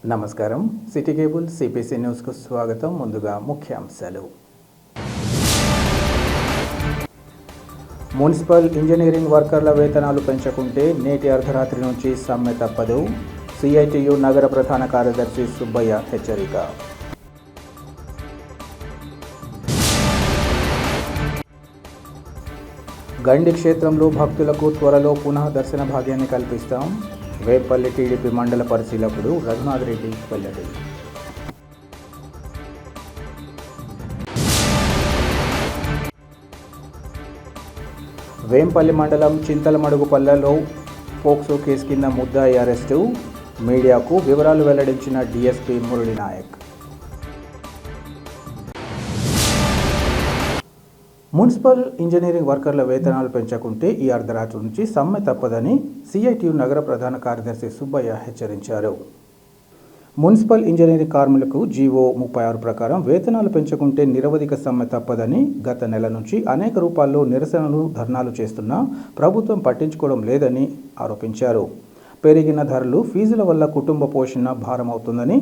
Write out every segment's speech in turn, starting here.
నమస్కారం. City cable CPC న్యూస్కు స్వాగతం. ముందుగా ముఖ్యాంశాలు. మున్సిపల్ ఇంజనీరింగ్ వర్కర్ల వేతనాలు పెంచకుంటే నేటి అర్ధరాత్రి నుంచి సమ్మె తప్పదు. సిఐటియు నగర ప్రధాన కార్యదర్శి సుబ్బయ్య హెచ్చరిక. గండి క్షేత్రంలో భక్తులకు త్వరలో పునః దర్శన భాగ్యాన్ని కల్పిస్తాం. వేపల్లి టీడీపీ మండల పరిశీలకుడు రఘునాథ్ రెడ్డి వెల్లడి. వేంపల్లి మండలం చింతలమడుగుపల్లెలో పోక్సో కేసు కింద ముద్దాయి అరెస్టు. మీడియాకు వివరాలు వెల్లడించిన DSP Murali Nayak. Municipal engineering వర్కర్ల వేతనాలు పెంచకుంటే ఈ అర్ధరాత్రి నుంచి సమ్మె తప్పదని సిఐటియు నగర ప్రధాన కార్యదర్శి సుబ్బయ్య హెచ్చరించారు. మున్సిపల్ ఇంజనీరింగ్ కార్మికులకు జీవో 36 ప్రకారం వేతనాలు పెంచకుంటే నిరవధిక సమ్మె తప్పదని గత నెల నుంచి అనేక రూపాల్లో నిరసనలు, ధర్నాలు చేస్తున్నా ప్రభుత్వం పట్టించుకోవడం లేదని ఆరోపించారు. పెరిగిన ధరలు, ఫీజుల వల్ల కుటుంబ పోషణ భారమవుతుందని,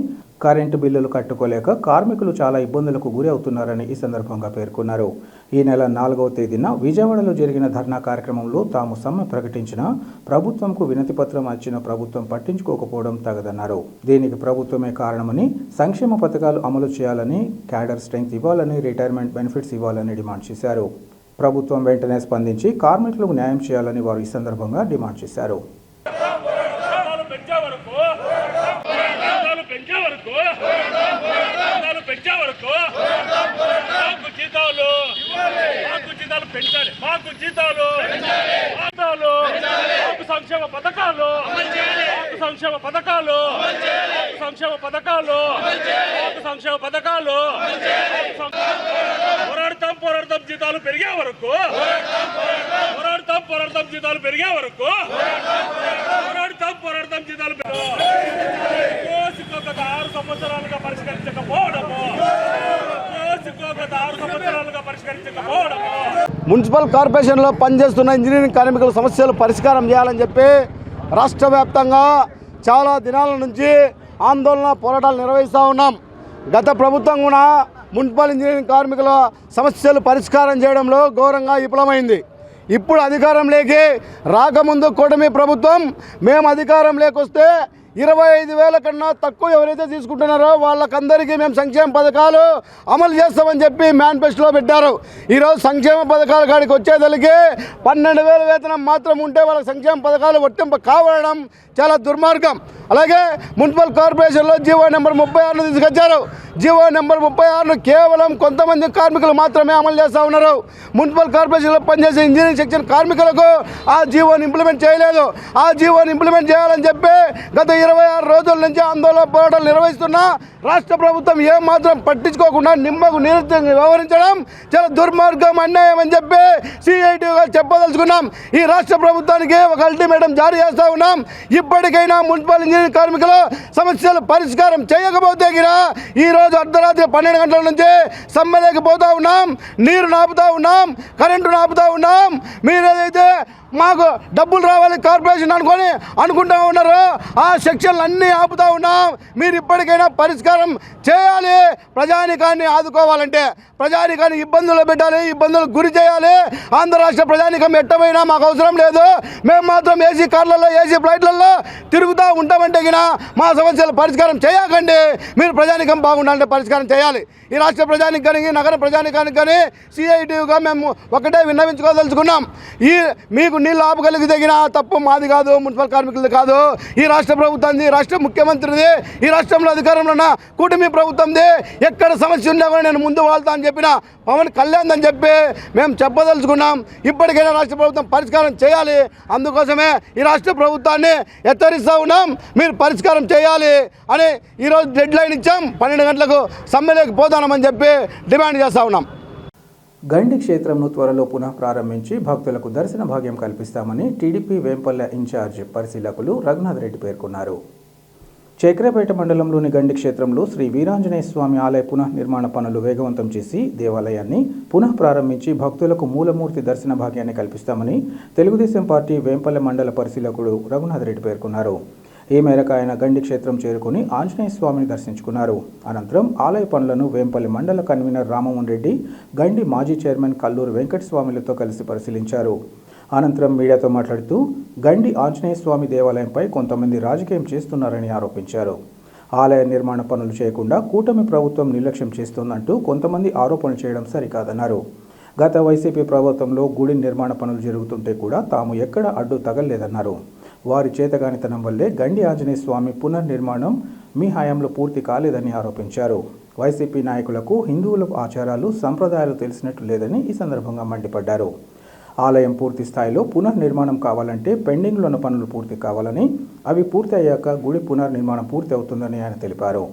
కరెంటు బిల్లులు కట్టుకోలేక కార్మికులు చాలా ఇబ్బందులకు గురి అవుతున్నారని ఈ సందర్భంగా పేర్కొన్నారు. ఈ నెల 4వ తేదీన విజయవాడలో జరిగిన ధర్నా కార్యక్రమంలో తాము సమ్మె ప్రకటించిన ప్రభుత్వంకు వినతిపత్రం ఇచ్చిన ప్రభుత్వం పట్టించుకోకపోవడం తగదన్నారు. దీనికి ప్రభుత్వమే కారణమని, సంక్షేమ పథకాలు అమలు చేయాలని, క్యాడర్ స్ట్రెంగ్త్ ఇవ్వాలని, రిటైర్మెంట్ బెనిఫిట్స్ ఇవ్వాలని డిమాండ్ చేశారు. ప్రభుత్వం వెంటనే స్పందించి కార్మికులకు న్యాయం చేయాలని వారు ఈ సందర్భంగా డిమాండ్ చేశారు. సంక్షేమ పథకాలు పోరాడతాం జీతాలు పెరిగే వరకు పోరాడతాం జీతాలు పెరిగే వరకు పోరాడతాం జీతాలు గత 6 సంవత్సరాలుగా పరిష్కరించకపోవడము మున్సిపల్ కార్పొరేషన్లో పనిచేస్తున్న ఇంజనీరింగ్ కార్మికుల సమస్యలు పరిష్కారం చేయాలని చెప్పి రాష్ట్ర వ్యాప్తంగా చాలా దినాల నుంచి ఆందోళన పోరాటాలు నిర్వహిస్తూ ఉన్నాం. గత ప్రభుత్వం కూడా మున్సిపల్ ఇంజనీరింగ్ కార్మికుల సమస్యలు పరిష్కారం చేయడంలో ఘోరంగా విఫలమైంది. ఇప్పుడు అధికారంలోకి రాకముందు కూటమి ప్రభుత్వం మేము అధికారంలోకి వస్తే 25,000 కన్నా తక్కువ ఎవరైతే తీసుకుంటున్నారో వాళ్ళకందరికీ మేము సంక్షేమ పథకాలు అమలు చేస్తామని చెప్పి మేనిఫెస్టోలో పెట్టారు. ఈరోజు సంక్షేమ పథకాల కాడికి వచ్చేదలికి 12,000 వేతనం మాత్రం ఉంటే వాళ్ళకి సంక్షేమ పథకాలు వర్తింప కావడం చాలా దుర్మార్గం. అలాగే మున్సిపల్ కార్పొరేషన్లో జీవో నెంబర్ 36 తీసుకొచ్చారు. జీవో నెంబర్ 36 కేవలం కొంతమంది కార్మికులు మాత్రమే అమలు చేస్తూ ఉన్నారు. మున్సిపల్ కార్పొరేషన్లో పనిచేసే ఇంజనీరింగ్ సెక్షన్ కార్మికులకు ఆ జీవోని ఇంప్లిమెంట్ చేయలేదు. ఆ జీవోని ఇంప్లిమెంట్ చేయాలని చెప్పి గత 26 రోజుల నుంచి ఆందోళన పోరాటాలు నిర్వహిస్తున్నా రాష్ట్ర ప్రభుత్వం ఏమాత్రం పట్టించుకోకుండా నిమ్మకు నీరు వ్యవహరించడం చాలా దుర్మార్గం, అన్యాయం అని చెప్పి సిఐటిగా చెప్పదలుచుకున్నాం. ఈ రాష్ట్ర ప్రభుత్వానికి ఒక అల్టిమేటం జారీ చేస్తూ ఉన్నాం. ఇప్పటికైనా మున్సిపల్ ఇంజనీరింగ్ కార్మికుల సమస్యలు పరిష్కారం చేయకపోతే ఈ రోజు అర్ధరాత్రి 12 గంటల నుంచి సమ్మెలోకి పోతా ఉన్నాం. నీరు నాపుతా ఉన్నాం, కరెంటు నాపుతా ఉన్నాం. మీరేదైతే మాకు డబ్బులు రావాలి కార్పొరేషన్ అనుకుంటా ఉన్నారు, ఆ సెక్షన్లు అన్నీ ఆపుతా ఉన్నాం. మీరు ఇప్పటికైనా పరిష్కారం చేయాలి. ప్రజానికాన్ని ఆదుకోవాలంటే ప్రజానికాన్ని ఇబ్బందులు పెట్టాలి, ఇబ్బందులకు గురి చేయాలి. ఆంధ్ర రాష్ట్ర ప్రజానికం ఎట్టమైనా మాకు అవసరం లేదు. మేము మాత్రం ఏసీ కార్లలో, ఏసీ ఫ్లైట్లలో తిరుగుతూ ఉంటామంటే మా సమస్యలు పరిష్కారం చేయకండి. మీరు ప్రజానికం బాగుండాలంటే పరిష్కారం చేయాలి. ఈ రాష్ట్ర ప్రజానికానికి, నగర ప్రజానికానికి కానీ సిఐటిగా మేము ఒకటే విన్నవించుకోదలుచుకున్నాం. మీకు నీళ్ళు ఆపగలిగి తగిన తప్పు మాది కాదు, మున్సిపల్ కార్మికులది కాదు, ఈ రాష్ట్ర ప్రభుత్వంది, రాష్ట్ర ముఖ్యమంత్రిది, ఈ రాష్ట్రంలో అధికారంలో ఉన్న కూటమి ప్రభుత్వంది. ఎక్కడ సమస్య ఉన్నా కూడా నేను ముందు వాళ్తా అని చెప్పిన పవన్ కళ్యాణ్ అని చెప్పి మేము చెప్పదలుచుకున్నాం. ఇప్పటికైనా రాష్ట్ర ప్రభుత్వం పరిష్కారం చేయాలి. అందుకోసమే ఈ రాష్ట్ర ప్రభుత్వాన్ని హెచ్చరిస్తూ ఉన్నాం, మీరు పరిష్కారం చేయాలి అని ఈరోజు డెడ్ లైన్ ఇచ్చాం. 12 గంటలకు సమ్మెలోకి పోతామని చెప్పి డిమాండ్ చేస్తూ ఉన్నాం. గండి క్షేత్రంను త్వరలో పునః ప్రారంభించి భక్తులకు దర్శన భాగ్యం కల్పిస్తామని టీడీపీ వేంపల్లె ఇన్ఛార్జ్ పరిశీలకులు రఘునాథ్ రెడ్డి పేర్కొన్నారు. చక్రపేట మండలంలోని గండి క్షేత్రంలో శ్రీ వీరాంజనేయ స్వామి ఆలయ పునః నిర్మాణ పనులు వేగవంతం చేసి దేవాలయాన్ని పునః ప్రారంభించి భక్తులకు మూలమూర్తి దర్శన భాగ్యాన్ని కల్పిస్తామని తెలుగుదేశం పార్టీ వేంపల్లె మండల పరిశీలకుడు రఘునాథ్ రెడ్డి పేర్కొన్నారు. ఈ మేరకు ఆయన గండి క్షేత్రం చేరుకుని ఆంజనేయ స్వామిని దర్శించుకున్నారు. అనంతరం ఆలయ పనులను వేంపల్లి మండల కన్వీనర్ రామమోహన్ రెడ్డి, గండి మాజీ చైర్మన్ కల్లూరు వెంకటస్వామిలతో కలిసి పరిశీలించారు. అనంతరం మీడియాతో మాట్లాడుతూ గండి ఆంజనేయ స్వామి దేవాలయంపై కొంతమంది రాజకీయం చేస్తున్నారని ఆరోపించారు. ఆలయ నిర్మాణ పనులు చేయకుండా కూటమి ప్రభుత్వం నిర్లక్ష్యం చేస్తోందంటూ కొంతమంది ఆరోపణలు చేయడం సరికాదన్నారు. గత వైసీపీ ప్రభుత్వంలో గుడి నిర్మాణ పనులు జరుగుతుంటే కూడా తాము ఎక్కడ అడ్డు తగలలేదన్నారు. వారి చేతగానితనం వల్లే గండి ఆంజనేయ స్వామి పునర్నిర్మాణం మీ హయాంలో పూర్తి కాలేదని ఆరోపించారు. వైసీపీ నాయకులకు హిందువుల ఆచారాలు, సంప్రదాయాలు తెలిసినట్లు లేదని ఈ సందర్భంగా మండిపడ్డారు. ఆలయం పూర్తి స్థాయిలో పునర్నిర్మాణం కావాలంటే పెండింగ్లో ఉన్న పనులు పూర్తి కావాలని, అవి పూర్తి అయ్యాక గుడి పునర్నిర్మాణం పూర్తి అవుతుందని ఆయన తెలిపారు.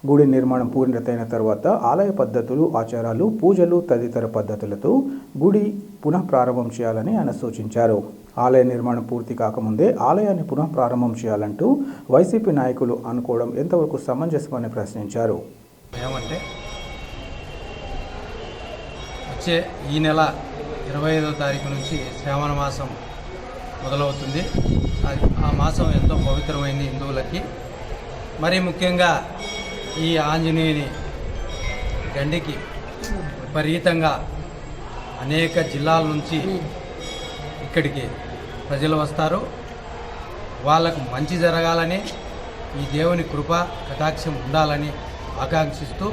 గుడి నిర్మాణం పూర్తయిన తర్వాత ఆలయ పద్ధతులు, ఆచారాలు, పూజలు తదితర పద్ధతులతో గుడి పునః ప్రారంభం చేయాలని ఆయన సూచించారు. ఆలయ నిర్మాణం పూర్తి కాకముందే ఆలయాన్ని పునః ప్రారంభం చేయాలంటూ వైసీపీ నాయకులు అనుకోవడం ఎంతవరకు సమంజసమని ప్రశ్నించారు. ఏమంటే వచ్చే ఈ నెల 25వ తారీఖు నుంచి శ్రావణ మాసం మొదలవుతుంది. ఆ మాసం ఎంతో పవిత్రమైంది హిందువులకి. మరీ ముఖ్యంగా ఈ ఆంజనేయుని గండికి విపరీతంగా అనేక జిల్లాల నుంచి ఇక్కడికి ప్రజలు వస్తారు. వాళ్ళకు మంచి జరగాలని, ఈ దేవుని కృప కటాక్షం ఉండాలని ఆకాంక్షిస్తూ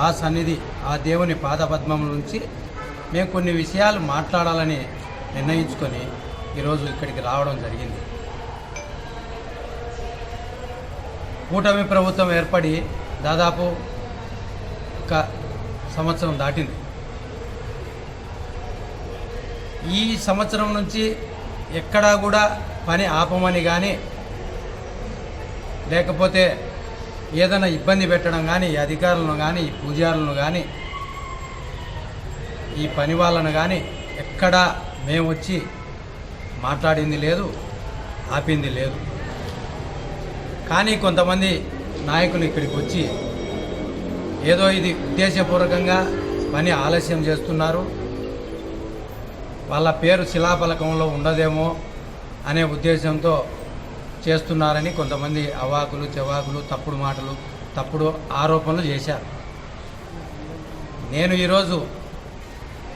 ఆ సన్నిధి, ఆ దేవుని పాదపద్మం నుంచి మేము కొన్ని విషయాలు మాట్లాడాలని నిర్ణయించుకొని ఈరోజు ఇక్కడికి రావడం జరిగింది. కూటమి ప్రభుత్వం ఏర్పడి దాదాపు ఒక సంవత్సరం దాటింది. ఈ సంవత్సరం నుంచి ఎక్కడా కూడా పని ఆపమని కానీ, లేకపోతే ఏదైనా ఇబ్బంది పెట్టడం కానీ, ఈ అధికారులను కానీ, ఈ పూజారులను కానీ, ఈ పని వాళ్ళను కానీ ఎక్కడా మేము వచ్చి మాట్లాడింది లేదు, ఆపింది లేదు. కానీ కొంతమంది నాయకులు ఇక్కడికి వచ్చి ఏదో ఇది ఉద్దేశపూర్వకంగా పని ఆలస్యం చేస్తున్నారు, వాళ్ళ పేరు శిలాఫలకంలో ఉండదేమో అనే ఉద్దేశంతో చేస్తున్నారని కొంతమంది అవాకులు చెవాకులు, తప్పుడు మాటలు, తప్పుడు ఆరోపణలు చేశారు. నేను ఈరోజు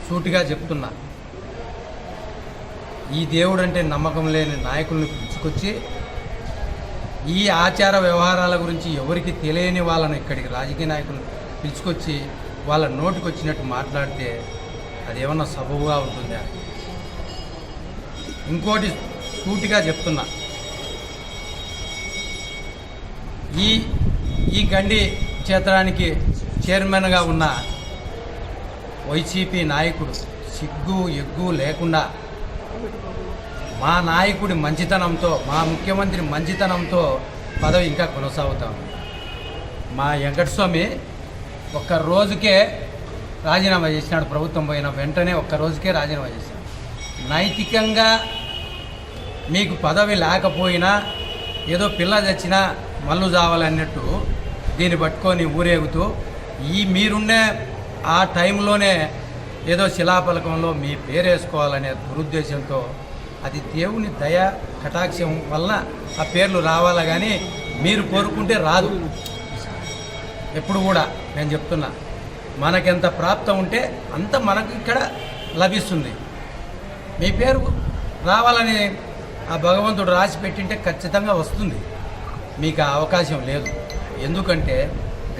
సూటిగా చెప్తున్నా, ఈ దేవుడు అంటే నమ్మకం లేని నాయకులను పిలుచుకొచ్చి ఈ ఆచార వ్యవహారాల గురించి ఎవరికి తెలియని వాళ్ళను ఇక్కడికి రాజకీయ నాయకులు పిలుచుకొచ్చి వాళ్ళ నోటికి వచ్చినట్టు మాట్లాడితే అది ఏమన్నా సబబుగా ఉంటుందా? ఇంకోటి సూటిగా చెప్తున్నా, ఈ గండి క్షేత్రానికి చైర్మన్గా ఉన్న వైసీపీ నాయకుడు సిగ్గు ఎగ్గు లేకుండా మా నాయకుడి మంచితనంతో, మా ముఖ్యమంత్రి మంచితనంతో పదవి ఇంకా కొనసాగుతాం. మా వెంకటస్వామి ఒక్క రోజుకే రాజీనామా చేసినాడు. ప్రభుత్వం పోయిన వెంటనే ఒక్క రోజుకే రాజీనామా చేశాడు. నైతికంగా మీకు పదవి లేకపోయినా ఏదో పిల్ల చచ్చినా మల్లు చావాలన్నట్టు దీన్ని పట్టుకొని ఊరేగుతూ మీరుండే ఆ టైంలోనే ఏదో శిలాఫలకంలో మీ పేరు వేసుకోవాలనే దురుద్దేశంతో, అది దేవుని దయ కటాక్షం వలన ఆ పేర్లు రావాలా కానీ మీరు కోరుకుంటే రాదు. ఎప్పుడు కూడా నేను చెప్తున్నా, మనకెంత ప్రాప్తం ఉంటే అంత మనకు ఇక్కడ లభిస్తుంది. మీ పేరు రావాలని ఆ భగవంతుడు రాసి పెట్టింటే ఖచ్చితంగా వస్తుంది. మీకు ఆ అవకాశం లేదు. ఎందుకంటే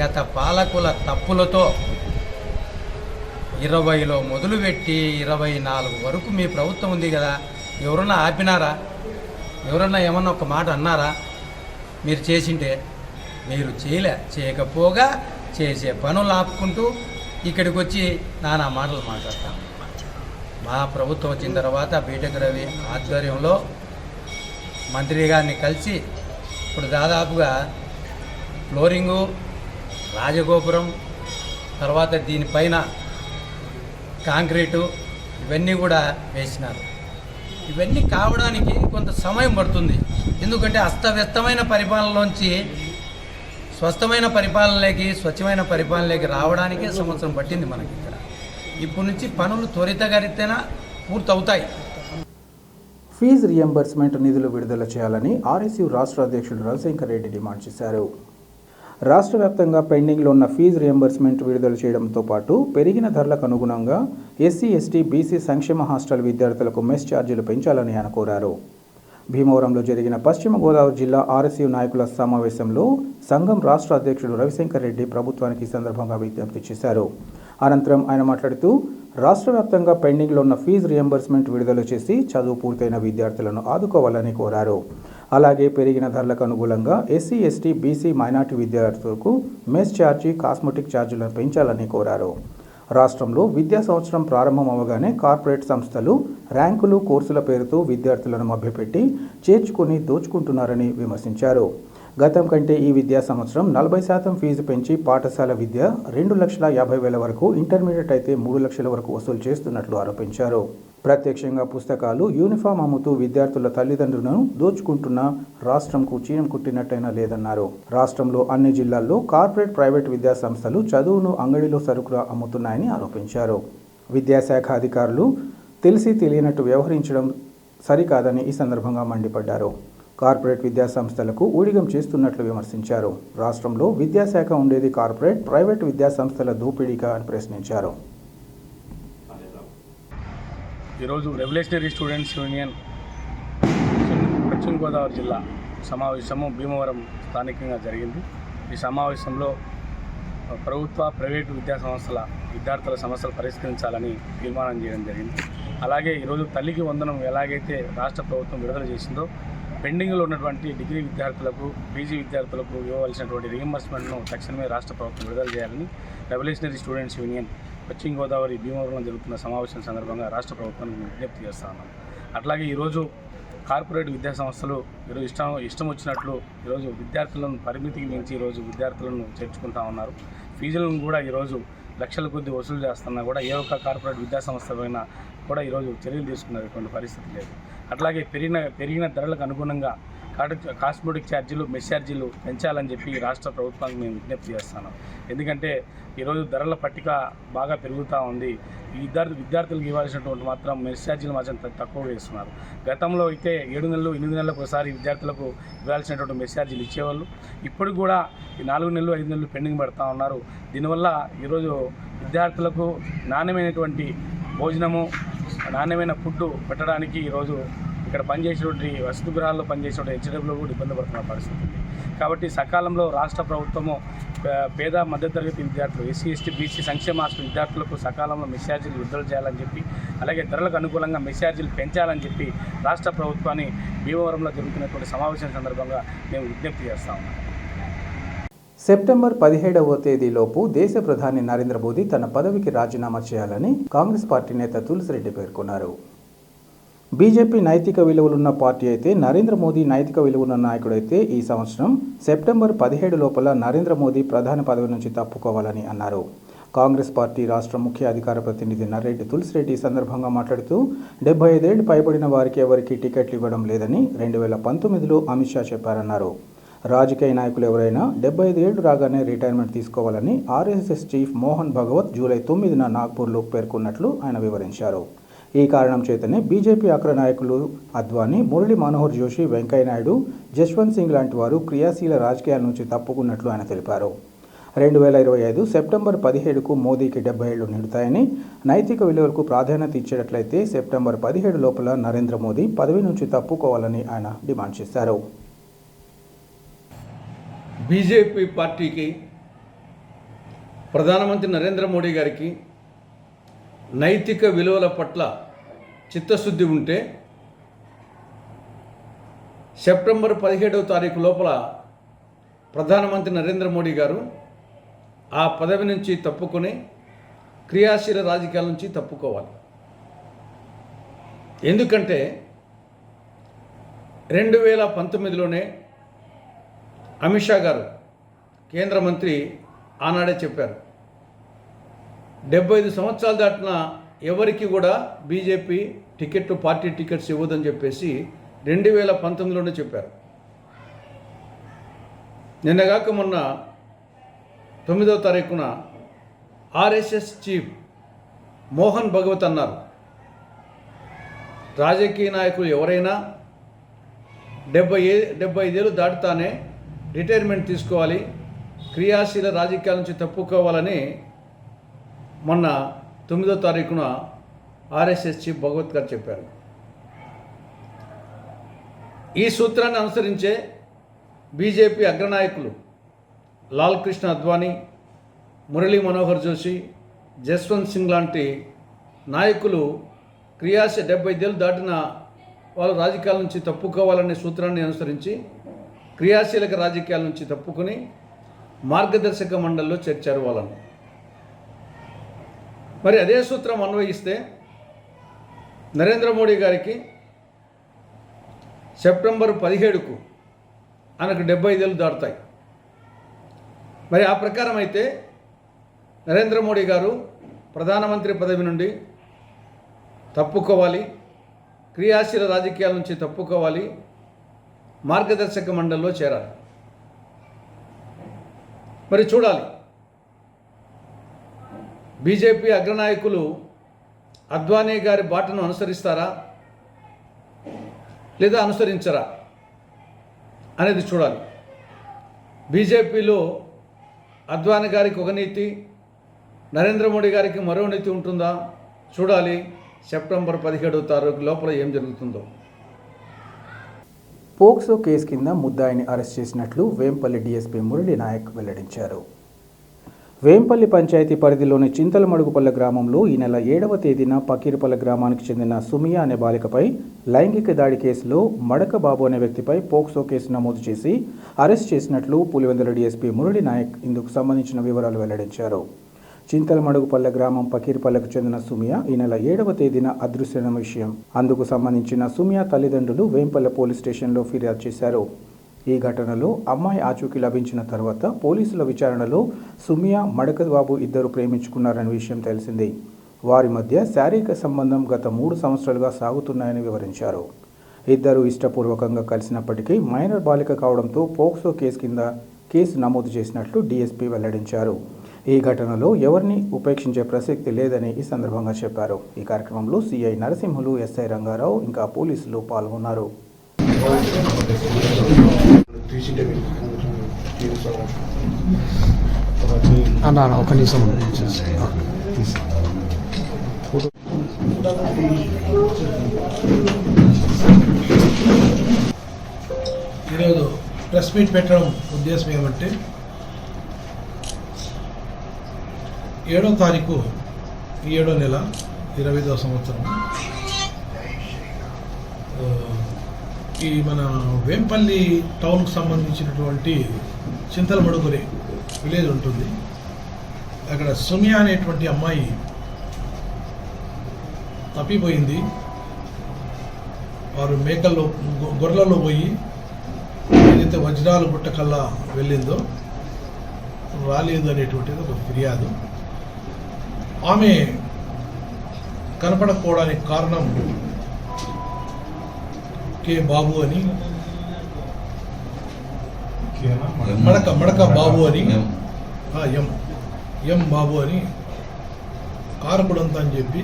గత పాలకుల తప్పులతో 20లో మొదలుపెట్టి 24 వరకు మీ ప్రభుత్వం ఉంది కదా, ఎవరన్నా ఆపినారా? ఎవరన్నా ఏమన్నా ఒక మాట అన్నారా? మీరు చేసింటే మీరు చేయకపోగా చేసే పనులు ఆపుకుంటూ ఇక్కడికి వచ్చి నానా మాటలు మాట్లాడతాం. మా ప్రభుత్వం వచ్చిన తర్వాత బీటెక్ రవి ఆధ్వర్యంలో మంత్రి గారిని కలిసి ఇప్పుడు దాదాపుగా ఫ్లోరింగు, రాజగోపురం, తర్వాత దీనిపైన కాంక్రీటు ఇవన్నీ కూడా వేసినారు. ఇవన్నీ కావడానికి కొంత సమయం పడుతుంది. ఎందుకంటే అస్తవ్యస్తమైన పరిపాలనలోంచి స్వస్థమైన పరిపాలనలోకి, స్వచ్ఛమైన పరిపాలనలోకి రావడానికే సంవత్సరం పట్టింది మనకి. ఇక్కడ ఇప్పటి నుంచి పనులు త్వరితగతిన పూర్తవుతాయి. ఫీజు రియంబర్స్మెంట్ నిధులు విడుదల చేయాలని ఆర్ఎస్యు రాష్ట్ర అధ్యక్షుడు రవిశంకర్ రెడ్డి డిమాండ్ చేశారు. రాష్ట్ర వ్యాప్తంగా పెండింగ్లో ఉన్న ఫీజు రియంబర్స్మెంట్ విడుదల చేయడంతో పాటు పెరిగిన ధరలకు అనుగుణంగా ఎస్సీ, ఎస్టీ, బీసీ సంక్షేమ హాస్టల్ విద్యార్థులకు మెస్ ఛార్జీలు పెంచాలని ఆయన కోరారు. భీమవరంలో జరిగిన పశ్చిమ గోదావరి జిల్లా ఆర్ఎస్యు నాయకుల సమావేశంలో సంఘం రాష్ట్ర అధ్యక్షుడు రవిశంకర్ రెడ్డి ప్రభుత్వానికి ఈ సందర్భంగా విజ్ఞప్తి చేశారు. అనంతరం ఆయన మాట్లాడుతూ రాష్ట్ర వ్యాప్తంగా పెండింగ్లో ఉన్న ఫీజు రియంబర్స్మెంట్ విడుదల చేసి చదువు పూర్తయిన విద్యార్థులను ఆదుకోవాలని కోరారు. అలాగే పెరిగిన ధరలకు అనుగుణంగా ఎస్సీ, ఎస్టీ, బీసీ, మైనార్టీ విద్యార్థులకు మెస్ ఛార్జీ, కాస్మెటిక్ ఛార్జీలను పెంచాలని కోరారు. రాష్ట్రంలో విద్యా సంవత్సరం ప్రారంభం అవగానే కార్పొరేట్ సంస్థలు ర్యాంకులు, కోర్సుల పేరుతో విద్యార్థులను మభ్యపెట్టి చేర్చుకుని దోచుకుంటున్నారని విమర్శించారు. గతం కంటే ఈ విద్యా సంవత్సరం 40% ఫీజు పెంచి పాఠశాల విద్య 2,50,000 వరకు, ఇంటర్మీడియట్ అయితే 3 లక్షల వరకు వసూలు చేస్తున్నట్లు ఆరోపించారు. ప్రత్యక్షంగా పుస్తకాలు, యూనిఫామ్ అమ్ముతూ విద్యార్థుల తల్లిదండ్రులను దోచుకుంటున్న రాష్ట్రంకు చీనం కుట్టినట్టయినా లేదన్నారు. రాష్ట్రంలో అన్ని జిల్లాల్లో కార్పొరేట్, ప్రైవేట్ విద్యా సంస్థలు చదువును అంగడిలో సరుకులు అమ్ముతున్నాయని ఆరోపించారు. విద్యాశాఖ అధికారులు తెలిసి తెలియనట్టు వ్యవహరించడం సరికాదని ఈ సందర్భంగా మండిపడ్డారు. కార్పొరేట్ విద్యా సంస్థలకు ఊడిగం చేస్తున్నట్లు విమర్శించారు. రాష్ట్రంలో విద్యాశాఖ ఉండేది కార్పొరేట్, ప్రైవేట్ విద్యా సంస్థల దోపిడీగా అని ప్రశ్నించారు. ఈరోజు రెవల్యూషనరీ స్టూడెంట్స్ యూనియన్ పశ్చిమ గోదావరి జిల్లా సమావేశము భీమవరం స్థానికంగా జరిగింది. ఈ సమావేశంలో ప్రభుత్వ, ప్రైవేటు విద్యా సంస్థల విద్యార్థుల సమస్యలు పరిష్కరించాలని తీర్మానం చేయడం జరిగింది. అలాగే ఈరోజు తల్లికి వందనం ఎలాగైతే రాష్ట్ర ప్రభుత్వం విడుదల చేసిందో పెండింగ్లో ఉన్నటువంటి డిగ్రీ విద్యార్థులకు, పీజీ విద్యార్థులకు ఇవ్వవలసినటువంటి రీయింబర్స్మెంట్ను తక్షణమే రాష్ట్ర ప్రభుత్వం విడుదల చేయాలని రెవల్యూషనరీ స్టూడెంట్స్ యూనియన్ పశ్చిమ గోదావరి భీమవరంలో జరుగుతున్న సమావేశం సందర్భంగా రాష్ట్ర ప్రభుత్వానికి విజ్ఞప్తి చేస్తా ఉన్నాం. అట్లాగే ఈరోజు కార్పొరేట్ విద్యా సంస్థలు ఈరోజు ఇష్టం వచ్చినట్లు ఈరోజు విద్యార్థులను పరిమితికి మించి ఈరోజు విద్యార్థులను చేర్చుకుంటా ఉన్నారు. ఫీజులను కూడా ఈరోజు లక్షల కొద్ది వసూలు చేస్తున్నా కూడా ఏ ఒక్క కార్పొరేట్ విద్యా సంస్థ పైన కూడా ఈరోజు చర్యలు తీసుకునేటువంటి పరిస్థితి లేదు. అట్లాగే పెరిగిన ధరలకు అనుగుణంగా కాస్మెటిక్ ఛార్జీలు, మెస్ ఛార్జీలు పెంచాలని చెప్పి రాష్ట్ర ప్రభుత్వానికి మేము విజ్ఞప్తి చేస్తాను. ఎందుకంటే ఈరోజు ధరల పట్టిక బాగా పెరుగుతూ ఉంది. విద్యార్థులకు ఇవ్వాల్సినటువంటి మాత్రం మెస్ ఛార్జీలు మాత్రం తక్కువగా ఇస్తున్నారు. గతంలో అయితే 7 నెలలు, 8 నెలలకు ఒకసారి విద్యార్థులకు ఇవ్వాల్సినటువంటి మెస్ ఛార్జీలు ఇచ్చేవాళ్ళు. ఇప్పుడు కూడా ఈ 4 నెలలు, 5 నెలలు పెండింగ్ పెడతా ఉన్నారు. దీనివల్ల ఈరోజు విద్యార్థులకు నాణ్యమైనటువంటి భోజనము, నాణ్యమైన ఫుడ్ పెట్టడానికి ఈరోజు ఇక్కడ పనిచేసేటువంటి వసతి గృహాల్లో పనిచేసేటువంటి హెచ్డబ్ల్యూ కూడా ఇబ్బంది పడుతున్న పరిస్థితి ఉంది. కాబట్టి సకాలంలో రాష్ట్ర ప్రభుత్వము పేద మధ్యతరగతి విద్యార్థులు, ఎస్సీ, ఎస్టీ, బీసీ సంక్షేమ హాస్టల్ విద్యార్థులకు సకాలంలో మెస్ ఛార్జీలు విడుదల చేయాలని చెప్పి, అలాగే ధరలకు అనుకూలంగా మెస్ ఛార్జీలు పెంచాలని చెప్పి రాష్ట్ర ప్రభుత్వాన్ని భీమవరంలో జరుగుతున్నటువంటి సమావేశం సందర్భంగా మేము విజ్ఞప్తి చేస్తా ఉన్నాం. సెప్టెంబర్ 17వ తేదీలోపు దేశ ప్రధాని నరేంద్ర మోదీ తన పదవికి రాజీనామా చేయాలని కాంగ్రెస్ పార్టీ నేత తులసిరెడ్డి పేర్కొన్నారు. బీజేపీ నైతిక విలువలున్న పార్టీ అయితే, నరేంద్ర మోదీ నైతిక విలువలున్న నాయకుడైతే ఈ సంవత్సరం సెప్టెంబర్ 17 లోపల నరేంద్ర మోదీ ప్రధాని పదవి నుంచి తప్పుకోవాలని అన్నారు. కాంగ్రెస్ పార్టీ రాష్ట్ర ముఖ్య అధికార ప్రతినిధి నర్రెడ్డి తులసిరెడ్డి ఈ సందర్భంగా మాట్లాడుతూ 75 ఏళ్లు పైబడిన వారికి ఎవరికి టికెట్లు ఇవ్వడం లేదని 2019లో అమిత్ షా చెప్పారన్నారు. రాజకీయ నాయకులు ఎవరైనా 75 ఏళ్లు రాగానే రిటైర్మెంట్ తీసుకోవాలని RSS chief Mohan Bhagwat July 9న నాగ్పూర్లో పేర్కొన్నట్లు ఆయన వివరించారు. ఈ కారణం చేతనే బీజేపీ అగ్ర నాయకులు అద్వానీ, మురళీ మనోహర్ జోషి, వెంకయ్యనాయుడు, జశ్వంత్ సింగ్ లాంటి వారు క్రియాశీల రాజకీయాల నుంచి తప్పుకున్నట్లు ఆయన తెలిపారు. 2025 సెప్టెంబర్ 17కు మోదీకి 70 ఏళ్లు నిండుతాయని, నైతిక విలువలకు ప్రాధాన్యత ఇచ్చేటట్లయితే సెప్టెంబర్ 17 లోపల నరేంద్ర మోదీ పదవి నుంచి తప్పుకోవాలని ఆయన డిమాండ్ చేశారు. బీజేపీ పార్టీకి, ప్రధానమంత్రి నరేంద్ర మోడీ గారికి నైతిక విలువల పట్ల చిత్తశుద్ధి ఉంటే సెప్టెంబర్ 17వ తారీఖు లోపల ప్రధానమంత్రి నరేంద్ర మోడీ గారు ఆ పదవి నుంచి తప్పుకొని క్రియాశీల రాజకీయాల నుంచి తప్పుకోవాలి. ఎందుకంటే 2019లోనే అమిత్ షా గారు, కేంద్ర మంత్రి, ఆనాడే చెప్పారు 75 సంవత్సరాలు దాటిన ఎవరికి కూడా బీజేపీ టికెట్లు, పార్టీ టికెట్స్ ఇవ్వదని చెప్పేసి 2019లోనే చెప్పారు. నిన్నగాక మొన్న 9వ తారీఖున ఆర్ఎస్ఎస్ చీఫ్ మోహన్ భగవత్ అన్నారు, రాజకీయ నాయకులు ఎవరైనా 75 ఏళ్ళు దాటుతానే రిటైర్మెంట్ తీసుకోవాలి, క్రియాశీల రాజకీయాల నుంచి తప్పుకోవాలని మొన్న 9వ తారీఖున ఆర్ఎస్ఎస్ చీఫ్ భగవత్ గారు చెప్పారు. ఈ సూత్రాన్ని అనుసరించే బీజేపీ అగ్రనాయకులు లాల్ కృష్ణ అద్వానీ, మురళీ మనోహర్ జోషి, జస్వంత్ సింగ్ లాంటి నాయకులు 75 ఏళ్ళు దాటిన వాళ్ళు రాజకీయాల నుంచి తప్పుకోవాలనే సూత్రాన్ని అనుసరించి క్రియాశీలక రాజకీయాల నుంచి తప్పుకొని మార్గదర్శక మండలిలో చేర్చారు వాళ్ళను. మరి అదే సూత్రం అన్వయిస్తే నరేంద్ర మోడీ గారికి సెప్టెంబర్ 17కు ఆయనకు 75 ఏళ్ళు దాటుతాయి. మరి ఆ ప్రకారం అయితే నరేంద్ర మోడీ గారు ప్రధానమంత్రి పదవి నుండి తప్పుకోవాలి, క్రియాశీల రాజకీయాల నుంచి తప్పుకోవాలి, మార్గదర్శక మండలిలో చేరాలి. మరి చూడాలి బీజేపీ అగ్రనాయకులు అద్వానీ గారి బాటను అనుసరిస్తారా లేదా అనుసరించరా అనేది చూడాలి. బీజేపీలో అద్వానీ గారికి ఒక నీతి, నరేంద్ర మోడీ గారికి మరో నీతి ఉంటుందా చూడాలి. సెప్టెంబర్ 17వ తారీఖు లోపల ఏం జరుగుతుందో. పోక్సో కేసు కింద ముద్దాయిని అరెస్ట్ చేసినట్లు వేంపల్లి డీఎస్పీ మురళీ నాయక్ వెల్లడించారు. వేంపల్లి పంచాయతీ పరిధిలోని చింతలమడుగుపల్లె గ్రామంలో ఈ నెల 7వ తేదీన పకీరుపల్లె గ్రామానికి చెందిన సుమియా అనే బాలికపై లైంగిక దాడి కేసులో మడక బాబు అనే వ్యక్తిపై పోక్సో కేసు నమోదు చేసి అరెస్ట్ చేసినట్లు పులివెందుల డీఎస్పీ మురళీ నాయక్ ఇందుకు సంబంధించిన వివరాలు వెల్లడించారు. చింతలమడుగుపల్లె గ్రామం పకీరుపల్లెకు చెందిన సుమియా ఈ నెల 7వ తేదీన అదృశ్యమైన విషయం. అందుకు సంబంధించిన సుమియా తల్లిదండ్రులు వేంపల్లె పోలీస్ స్టేషన్లో ఫిర్యాదు చేశారు. ఈ ఘటనలో అమ్మాయి ఆచూకీ లభించిన తర్వాత పోలీసుల విచారణలో సుమియా మడక బాబు ఇద్దరు ప్రేమించుకున్నారనే విషయం తెలిసింది. వారి మధ్య శారీరక సంబంధం గత 3 సంవత్సరాలుగా సాగుతున్నాయని వివరించారు. ఇద్దరు ఇష్టపూర్వకంగా కలిసినప్పటికీ మైనర్ బాలిక కావడంతో పోక్సో కేసు కింద కేసు నమోదు చేసినట్లు డీఎస్పీ వెల్లడించారు. ఈ ఘటనలో ఎవరిని ఉపేక్షించే ప్రసక్తి లేదని ఈ సందర్భంగా చెప్పారు. ఈ కార్యక్రమంలో సిఐ నరసింహులు, ఎస్ఐ రంగారావు ఇంకా పోలీసులు పాల్గొన్నారు. ఈరోజు ప్రెస్ మీట్ పెట్టడం ఉద్దేశం ఏమంటే 7వ తారీఖు 7వ నెల 20వ సంవత్సరం ఈ మన వేంపల్లి టౌన్కు సంబంధించినటువంటి చింతలమడుగురి విలేజ్ ఉంటుంది. అక్కడ సుమియా అనేటువంటి అమ్మాయి తప్పిపోయింది. వారు మేకల్లో గొర్రెలలో పోయి ఏదైతే వజ్రాలు గుట్టకల్లా వెళ్ళిందో రాలేదు అనేటువంటిది ఒక ఫిర్యాదు. ఆమె కనపడకపోవడానికి కారణం కే బాబు అని, మడక బాబు అని, ఎం బాబు అని కారకుడంతా అని చెప్పి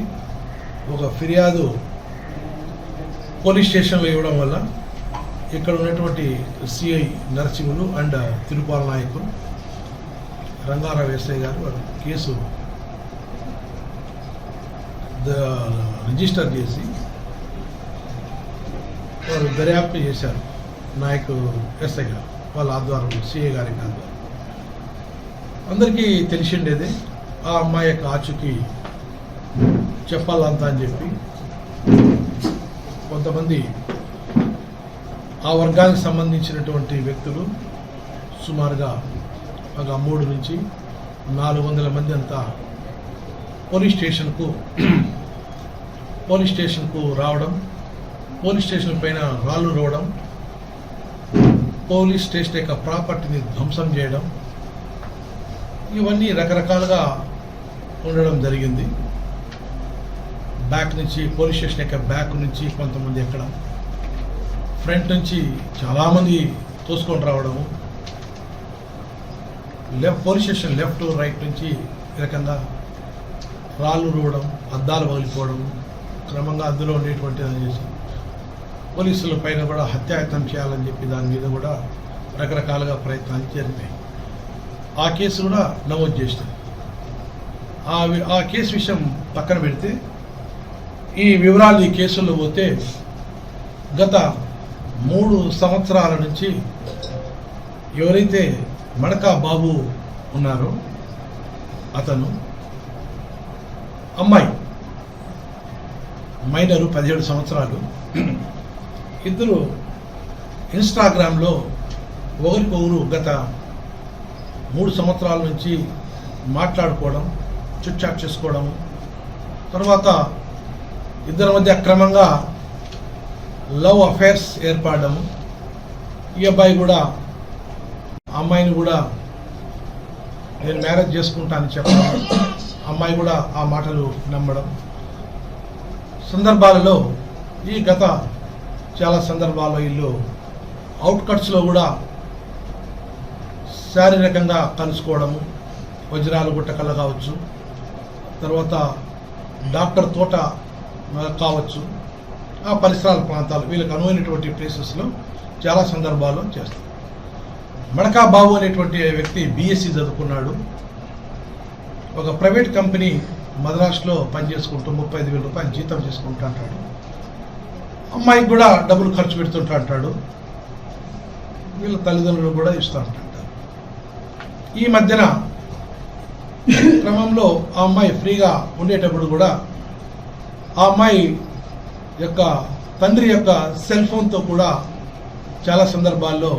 ఒక ఫిర్యాదు పోలీస్ స్టేషన్లో ఇవ్వడం వల్ల ఇక్కడ ఉన్నటువంటి సిఐ నరసింహులు అండ్ తిరుపాల నాయకులు రంగారావు ఎస్ఐ గారు వారు కేసు రిజిస్టర్ చేసి వారు దర్యాప్తు చేశారు. నాయకు ఎస్ఐ గారు వాళ్ళ ఆధ్వర్యంలో, సిఐ గారి ఆధ్వర్యంలో. అందరికీ తెలిసిండేదే ఆ అమ్మాయి యొక్క ఆచూకీ చెప్పాలంతా అని చెప్పి కొంతమంది ఆ వర్గానికి సంబంధించినటువంటి వ్యక్తులు సుమారుగా ఒక 3 నుంచి 400 మంది అంతా పోలీస్ స్టేషన్కు రావడం, పోలీస్ స్టేషన్ పైన రాళ్ళు రోవడం, పోలీస్ స్టేషన్ యొక్క ప్రాపర్టీని ధ్వంసం చేయడం, ఇవన్నీ రకరకాలుగా ఉండడం జరిగింది. బ్యాక్ నుంచి పోలీస్ స్టేషన్ యొక్క బ్యాక్ నుంచి కొంతమంది ఎక్కడ, ఫ్రంట్ నుంచి చాలామంది తోసుకొని రావడము, పోలీస్ స్టేషన్ లెఫ్ట్ రైట్ నుంచి ఈ రకంగా రాళ్ళు రోవడం, అద్దాలు పగిలిపోవడం, క్రమంగా అందులో ఉండేటువంటి పోలీసుల పైన కూడా హత్యాయత్నం చేయాలని చెప్పి దాని మీద కూడా రకరకాలుగా ప్రయత్నాలు జరిగినాయి. ఆ కేసు కూడా నమోదు చేసినాయి. ఆ కేసు విషయం పక్కన పెడితే ఈ వివరాలు ఈ కేసుల్లో పోతే గత 3 సంవత్సరాల నుంచి ఎవరైతే మడకా బాబు ఉన్నారో అతను అమ్మాయి మైనరు 17 సంవత్సరాలు ఇద్దరు ఇన్స్టాగ్రామ్లో ఒకరికొకరు గత 3 సంవత్సరాల నుంచి మాట్లాడుకోవడం, చిట్చాట్ చేసుకోవడం, తర్వాత ఇద్దరి మధ్య క్రమంగా లవ్ అఫైర్స్ ఏర్పడము. ఈ అబ్బాయి కూడా అమ్మాయిని కూడా నేను మ్యారేజ్ చేసుకుంటానని చెప్పడం, అమ్మాయి కూడా ఆ మాటలు నమ్మడం సందర్భాలలో ఈ గత చాలా సందర్భాల్లో వీళ్ళు అవుట్కట్స్లో కూడా శారీరకంగా కలుసుకోవడము, వజ్రాలు గుట్టకళ్ళ కావచ్చు, తర్వాత డాక్టర్ తోట కావచ్చు, ఆ పరిసరాల ప్రాంతాలు వీళ్ళకి అనువైనటువంటి ప్లేసెస్లో చాలా సందర్భాల్లో చేస్తారు. మడకా బాబు అనేటువంటి వ్యక్తి BSc చదువుకున్నాడు. ఒక ప్రైవేట్ కంపెనీ మద్రాసులో పనిచేసుకుంటూ 35,000 రూపాయలు జీతం చేసుకుంటూ అంటాడు. అమ్మాయికి కూడా డబ్బులు ఖర్చు పెడుతుంటా అంటాడు. వీళ్ళ తల్లిదండ్రులు కూడా ఇస్తూ ఉంటారు. ఈ మధ్యన క్రమంలో ఆ అమ్మాయి ఫ్రీగా ఉండేటప్పుడు కూడా ఆ అమ్మాయి యొక్క తండ్రి యొక్క సెల్ ఫోన్తో కూడా చాలా సందర్భాల్లో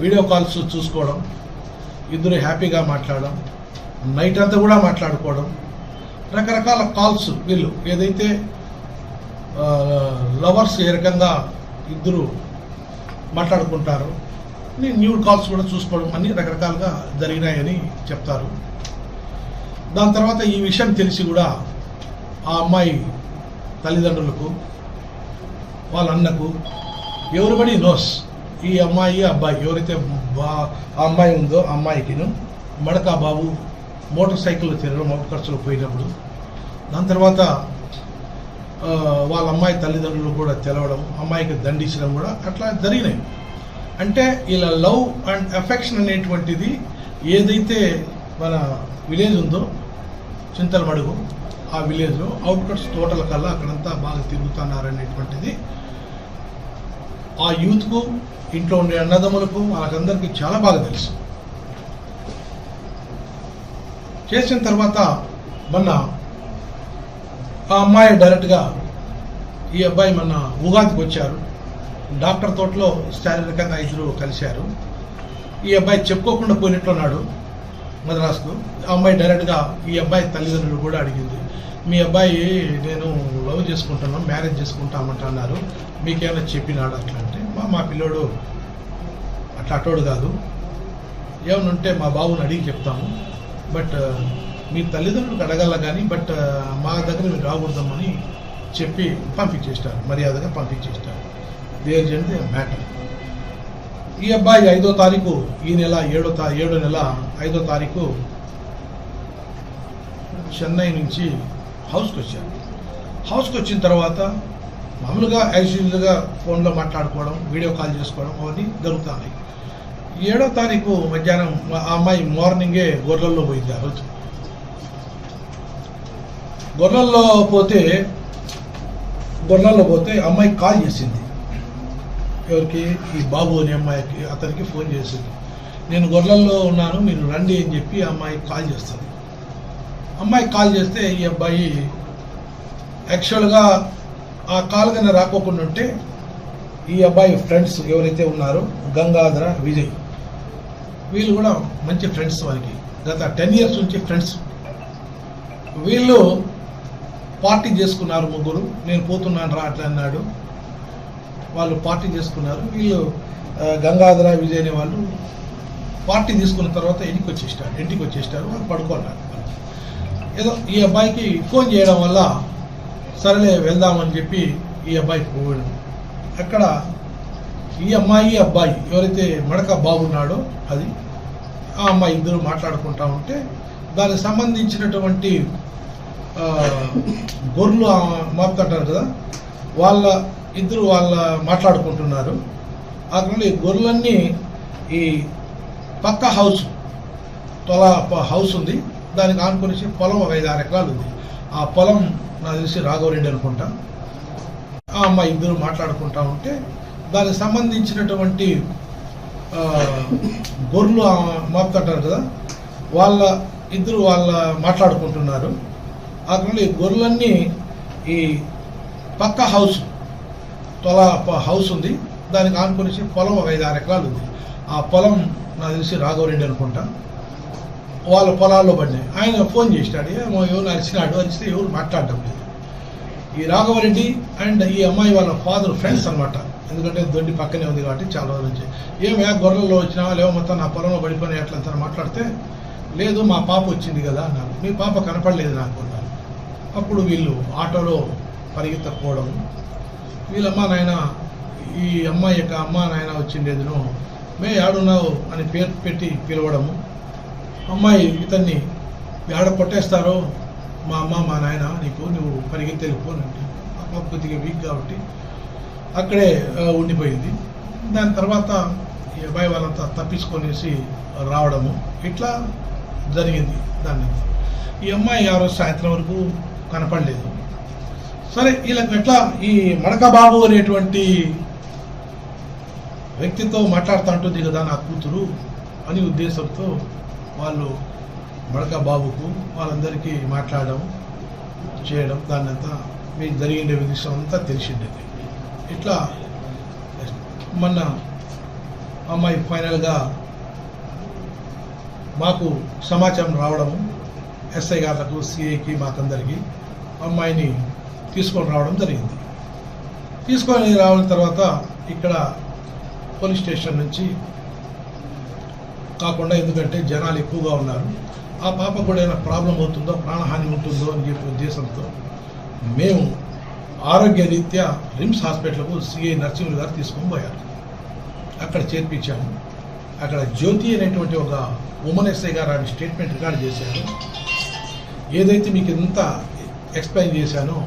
వీడియో కాల్స్ చూసుకోవడం, ఇద్దరు హ్యాపీగా మాట్లాడడం, నైట్ అంతా కూడా మాట్లాడుకోవడం, రకరకాల కాల్స్ వీళ్ళు ఏదైతే లవర్స్ ఏ రకంగా ఇద్దరు మాట్లాడుకుంటారో న్యూడ్ కాల్స్ కూడా చూసుకోవడం అన్నీ రకరకాలుగా జరిగినాయని చెప్తారు. దాని తర్వాత ఈ విషయం తెలిసి కూడా ఆ అమ్మాయి తల్లిదండ్రులకు, వాళ్ళ అన్నకు, ఎవరిబడి నోస్ ఈ అమ్మాయి అబ్బాయి ఎవరైతే ఆ అమ్మాయి ఉందో ఆ అమ్మాయికిను మడకా బాబు మోటార్ సైకిల్లో తిరగడం, అవుట్ ఖర్చులో పోయినప్పుడు దాని తర్వాత వాళ్ళ అమ్మాయి తల్లిదండ్రులు కూడా తెలవడం, అమ్మాయికి దండించడం కూడా అట్లా జరిగినాయి. అంటే ఇలా లవ్ అండ్ అఫెక్షన్ అనేటువంటిది ఏదైతే మన విలేజ్ ఉందో చింతలమడుగు, ఆ విలేజ్లో అవుట్కట్స్ తోటల కల్లా అక్కడంతా బాగా తిరుగుతున్నారనేటువంటిది ఆ యూత్కు, ఇంట్లో ఉండే అన్నదమ్ములకు, వాళ్ళకందరికీ చాలా బాగా తెలుసు. చేసిన తర్వాత మొన్న ఆ అమ్మాయి డైరెక్ట్గా ఈ అబ్బాయి మొన్న ఉగాదికి వచ్చారు. డాక్టర్ తోటలో శారీరకంగా ఇద్దరు కలిశారు. ఈ అబ్బాయి చెప్పుకోకుండా పోయినట్లున్నాడు మద్రాసుకు. ఆ అమ్మాయి డైరెక్ట్గా ఈ అబ్బాయి తల్లిదండ్రులు కూడా అడిగింది, మీ అబ్బాయి నేను లవ్ చేసుకుంటున్నాను, మ్యారేజ్ చేసుకుంటామంటున్నారు, మీకేమైనా చెప్పినాడు అట్లా అంటే, మా పిల్లోడు అట్లా అటోడు కాదు, ఏమనుంటే మా బాబుని అడిగి చెప్తాము, బట్ మీ తల్లిదండ్రులకు అడగాల కానీ బట్ మా దగ్గర మీరు రాకూడదామని చెప్పి పంపించేస్తారు, మర్యాదగా పంపించేస్తారు. దేర్ జెంట్ మ్యాటర్. ఈ అబ్బాయి 5వ తారీఖు ఈ నెల 7వ నెల 5వ తారీఖు చెన్నై నుంచి హౌస్కి వచ్చారు. హౌస్కి వచ్చిన తర్వాత మామూలుగా యాక్చువల్గా ఫోన్లో మాట్లాడుకోవడం, వీడియో కాల్ చేసుకోవడం అవన్నీ జరుగుతున్నాయి. 7వ తారీఖు మధ్యాహ్నం ఆ అమ్మాయి మార్నింగే గొర్రెల్లో పోయింది. ఆ రోజు గొర్రెల్లో పోతే అమ్మాయి కాల్ చేసింది. ఎవరికి? ఈ బాబు అనే అమ్మాయికి, అతనికి ఫోన్ చేసింది. నేను గొర్రెల్లో ఉన్నాను, మీరు రండి అని చెప్పి అమ్మాయి కాల్ చేస్తుంది. అమ్మాయి కాల్ చేస్తే ఈ అబ్బాయి యాక్చువల్గా ఆ కాల్ కన్నా రాకోకుండా ఉంటే ఈ అబ్బాయి ఫ్రెండ్స్ ఎవరైతే ఉన్నారో గంగాధర, విజయ్, వీళ్ళు కూడా మంచి ఫ్రెండ్స్. వాళ్ళకి గత 10 years నుంచి ఫ్రెండ్స్. వీళ్ళు పార్టీ చేసుకున్నారు ముగ్గురు. నేను పోతున్నాను రా అట్లా అన్నాడు. వాళ్ళు పార్టీ చేసుకున్నారు. వీళ్ళు గంగాధర, విజయ్ అనే వాళ్ళు పార్టీ తీసుకున్న తర్వాత ఇంటికి వచ్చేస్తారు. వాళ్ళు పడుకున్నారు. ఏదో ఈ అబ్బాయికి ఫోన్ చేయడం వల్ల సరేలే వెళ్దామని చెప్పి ఈ అబ్బాయి పోయాడు. అక్కడ ఈ అమ్మాయి అబ్బాయి ఎవరైతే మడక బాగున్నాడో అది ఆ అమ్మాయి ఇద్దరు మాట్లాడుకుంటా ఉంటే దానికి సంబంధించినటువంటి గొర్రెలు మాపుతుంటారు కదా, ఇద్దరు మాట్లాడుకుంటున్నారు. అక్కడ ఈ గొర్రెలన్నీ ఈ పక్క హౌస్ ఉంది, దానికి ఆనుకొని పొలం ఒక 5-6 ఎకరాలు ఉంది. ఆ పొలం నాకు తెలిసి రాఘవరెడ్డి అనుకుంటా. ఆ అమ్మాయి ఇద్దరు మాట్లాడుకుంటా ఉంటే దానికి సంబంధించినటువంటి గొర్రెలు మాపుతుంటారు కదా, ఇద్దరు మాట్లాడుకుంటున్నారు. అక్కడ ఈ గొర్రెలన్నీ ఈ పక్క హౌస్ ఉంది, దానికి ఆనుకొని పొలం ఒక 5-6 ఎకరాలు ఉంది. ఆ పొలం నాకు తెలిసి రాఘవరెడ్డి అనుకుంటా. వాళ్ళ పొలాల్లో పడినాయి. ఆయన ఫోన్ చేసినాడు, ఎవరు అరిచితే ఎవరు మాట్లాడటం లేదు. ఈ రాఘవరెడ్డి అండ్ ఈ అమ్మాయి వాళ్ళ ఫాదర్ ఫ్రెండ్స్ అనమాట. ఎందుకంటే దొడ్డి పక్కనే ఉంది కాబట్టి చాలా రోజుల నుంచి. గొర్రెల్లో వచ్చినావా లేవో మొత్తం నా పొలంలో పడిపోయినా ఎట్లంతా మాట్లాడితే, లేదు మా పాప వచ్చింది కదా అన్నారు. మీ పాప కనపడలేదు నాకు అన్నారు. అప్పుడు వీళ్ళు ఆటోలో పరిగెత్తకపోవడం, వీళ్ళమ్మ నాయన ఈ అమ్మాయి యొక్క అమ్మ నాయన వచ్చిండేదిను, ఏడున్నావు అని పేరు పెట్టి పిలవడము. అమ్మాయి ఇతన్ని ఏడ కొట్టేస్తారో మా అమ్మ మా నాయన నువ్వు పరిగెత్తి వెళ్ళిపోనంటే, అమ్మ కొద్దిగా వీక్ కాబట్టి అక్కడే ఉండిపోయింది. దాని తర్వాత ఈ అబ్బాయి వాళ్ళంతా తప్పించుకొనేసి రావడము ఇట్లా జరిగింది. ఈ అమ్మాయి ఆ రోజు సాయంత్రం వరకు కనపడలేదు. సరే వీళ్ళకి ఎట్లా ఈ మడక బాబు అనేటువంటి వ్యక్తితో మాట్లాడుతూ ఉంటుంది కదా నా కూతురు అని ఉద్దేశంతో వాళ్ళు మడక బాబుకు వాళ్ళందరికీ మాట్లాడడం చేయడం, దాన్నంతా మీకు జరిగిన విషయం అంతా తెలిసిండేది. ఇట్లా మొన్న అమ్మాయి ఫైనల్గా మాకు సమాచారం రావడము, ఎస్ఐ గారికి సిఐకి మాకందరికీ అమ్మాయిని తీసుకొని రావడం జరిగింది. తీసుకొని రావడం తర్వాత ఇక్కడ పోలీస్ స్టేషన్ నుంచి కాకుండా, ఎందుకంటే జనాలు ఎక్కువగా ఉన్నారు, ఆ పాప కూడా ఏమైనా ప్రాబ్లం అవుతుందో ప్రాణహాని ఉంటుందో అని చెప్పే ఉద్దేశంతో మేము ఆరోగ్య రీత్యా రిమ్స్ హాస్పిటల్కు సిఐ నరసింహులు గారు తీసుకొని పోయారు. అక్కడ చేర్పించాము. అక్కడ జ్యోతి అనేటువంటి ఒక ఉమెన్ ఎస్ఐ గారు ఆయన స్టేట్మెంట్ రికార్డ్ చేశారు. ఏదైతే మీకు ఎంత ఎక్స్ప్లెయిన్ చేశానో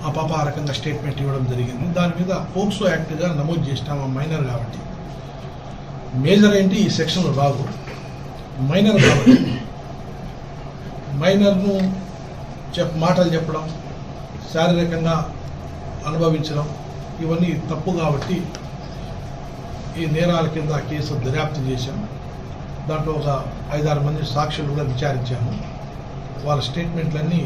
ఆ పాప ఆ రకంగా స్టేట్మెంట్ ఇవ్వడం జరిగింది. దాని మీద పోక్సో యాక్ట్గా నమోదు చేసినాము, మైనర్ కాబట్టి. మేజర్ ఏంటి ఈ సెక్షన్లో రాదు, మైనర్ కాబట్టి మైనర్ను మాటలు చెప్పడం, శారీరకంగా అనుభవించడం ఇవన్నీ తప్పు కాబట్టి ఈ నేరాల కింద కేసు దర్యాప్తు చేశాం. దాంట్లో ఒక 5-6 మంది సాక్షులు కూడా విచారించాము. వాళ్ళ స్టేట్మెంట్లన్నీ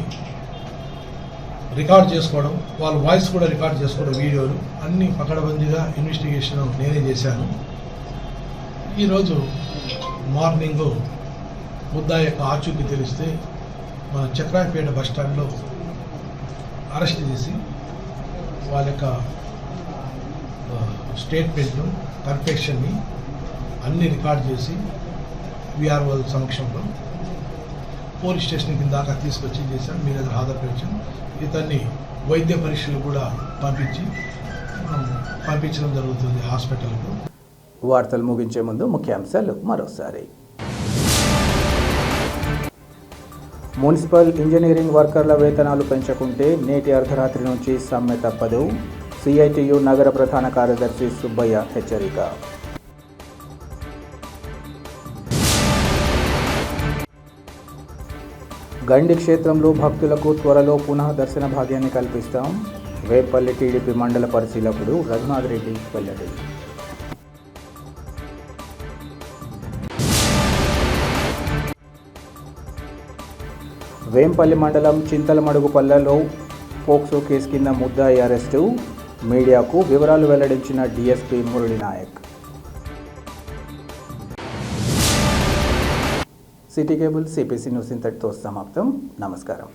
రికార్డ్ చేసుకోవడం, వాళ్ళ వాయిస్ కూడా రికార్డ్ చేసుకోవడం, వీడియోలు అన్నీ పకడ్బందీగా ఇన్వెస్టిగేషన్ నేనే చేశాను. ఈరోజు మార్నింగ్ ముద్దాయి యొక్క ఆచూకీ తెలిస్తే మన చక్రాయపేట బస్టాండ్లో అరెస్ట్ చేసి వాళ్ళ యొక్క స్టేట్మెంట్ను కన్ఫెక్షన్ని అన్నీ రికార్డ్ చేసి విఆర్ఓ సమక్షంలో పోలీస్ స్టేషన్ కింద దాకా తీసుకొచ్చి చేశాం. మీ దగ్గర హాజరుపరిచాం. ఇతన్ని వైద్య పరీక్షలు కూడా పంపించడం జరుగుతుంది హాస్పిటల్కు. వార్తలు ముగించే ముందు ముఖ్యాంశాలు మరోసారి. మున్సిపల్ ఇంజనీరింగ్ వర్కర్ల వేతనాలు పెంచకుంటే నేటి అర్ధరాత్రి నుంచి సమ్మె తప్పదు. సిఐటియు నగర ప్రధాన కార్యదర్శి సుబ్బయ్య హెచ్చరిక. గండి క్షేత్రంలో భక్తులకు త్వరలో పునః దర్శన భాగ్యాన్ని కల్పిస్తాం. వేపల్లి టీడీపీ మండల పరిశీలకుడు రఘునాథ్ రెడ్డి వెల్లడి. వేంపల్లి మండలం చింతలమడుగుపల్లెలో పోక్సో కేసు కింద ముద్దాయి అరెస్టు. మీడియాకు వివరాలు వెల్లడించిన DSP Murali Naik. City cable CPC news ఇంతటితో సమాప్తం. నమస్కారం.